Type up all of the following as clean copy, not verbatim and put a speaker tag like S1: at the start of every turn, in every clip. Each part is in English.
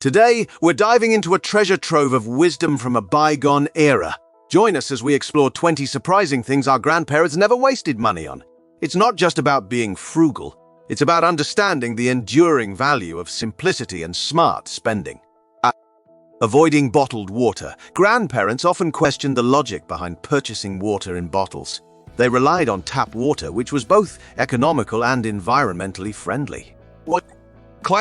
S1: Today, we're diving into a treasure trove of wisdom from a bygone era. Join us as we explore 20 surprising things our grandparents never wasted money on. It's not just about being frugal, it's about understanding the enduring value of simplicity and smart spending. Avoiding bottled water. Grandparents often questioned the logic behind purchasing water in bottles. They relied on tap water, which was both economical and environmentally friendly.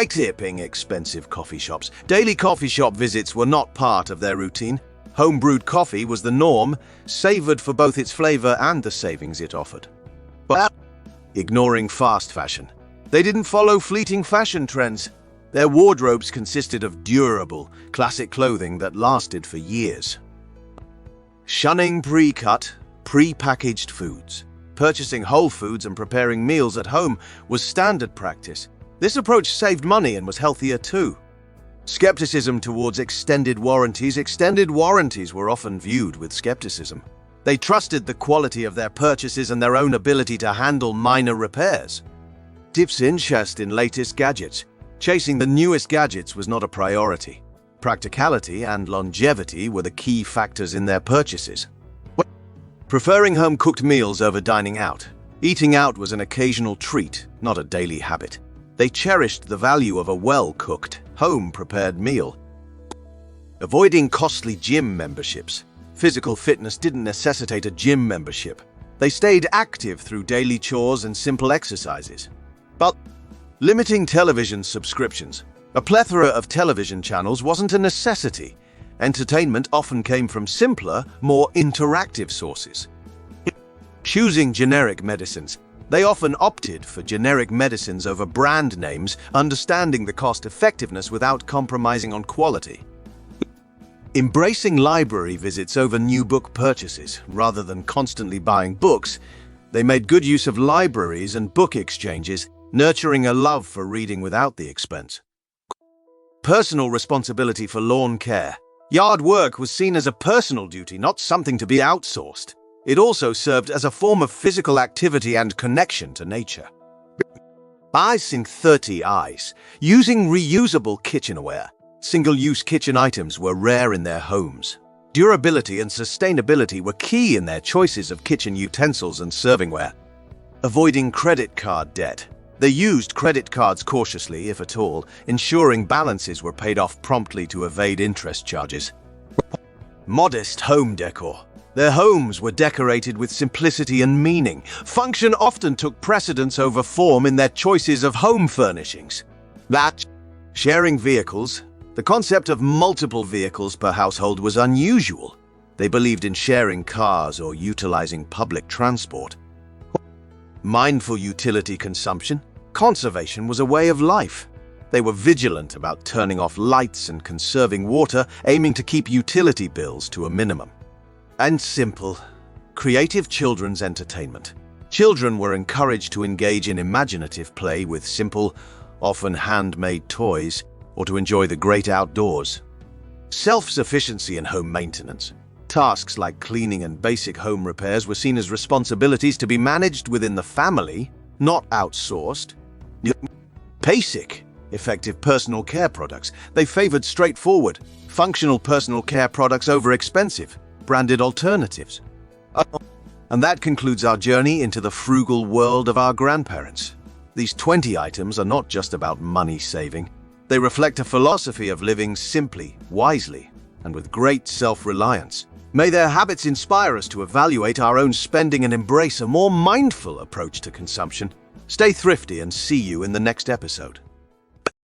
S1: Tipping expensive coffee shops. Daily coffee shop visits were not part of their routine. Home-brewed coffee was the norm, savored for both its flavor and the savings it offered. But ignoring fast fashion. They didn't follow fleeting fashion trends. Their wardrobes consisted of durable, classic clothing that lasted for years. Shunning pre-cut, pre-packaged foods. Purchasing whole foods and preparing meals at home was standard practice. This approach saved money and was healthier too. Skepticism towards extended warranties. Extended warranties were often viewed with skepticism. They trusted the quality of their purchases and their own ability to handle minor repairs. Interest in latest gadgets. Chasing the newest gadgets was not a priority. Practicality and longevity were the key factors in their purchases. Preferring home-cooked meals over dining out. Eating out was an occasional treat, not a daily habit. They cherished the value of a well-cooked, home-prepared meal. Avoiding costly gym memberships. Physical fitness didn't necessitate a gym membership. They stayed active through daily chores and simple exercises. But limiting television subscriptions. A plethora of television channels wasn't a necessity. Entertainment often came from simpler, more interactive sources. Choosing generic medicines. They often opted for generic medicines over brand names, understanding the cost-effectiveness without compromising on quality. Embracing library visits over new book purchases. Rather than constantly buying books, they made good use of libraries and book exchanges, nurturing a love for reading without the expense. Personal responsibility for lawn care. Yard work was seen as a personal duty, not something to be outsourced. It also served as a form of physical activity and connection to nature. Icing 30 eyes. Using reusable kitchenware. Single-use kitchen items were rare in their homes. Durability and sustainability were key in their choices of kitchen utensils and servingware. Avoiding credit card debt. They used credit cards cautiously, if at all, ensuring balances were paid off promptly to evade interest charges. Modest home decor. Their homes were decorated with simplicity and meaning. Function often took precedence over form in their choices of home furnishings. Sharing vehicles. The concept of multiple vehicles per household was unusual. They believed in sharing cars or utilizing public transport. Mindful utility consumption. Conservation was a way of life. They were vigilant about turning off lights and conserving water, aiming to keep utility bills to a minimum. And simple, creative children's entertainment. Children were encouraged to engage in imaginative play with simple, often handmade toys, or to enjoy the great outdoors. Self-sufficiency in home maintenance. Tasks like cleaning and basic home repairs were seen as responsibilities to be managed within the family, not outsourced. Basic, effective personal care products. They favored straightforward, functional personal care products over expensive, branded alternatives. And that concludes our journey into the frugal world of our grandparents. These 20 items are not just about money saving. They reflect a philosophy of living simply, wisely, and with great self-reliance. May their habits inspire us to evaluate our own spending and embrace a more mindful approach to consumption. Stay thrifty and see you in the next episode.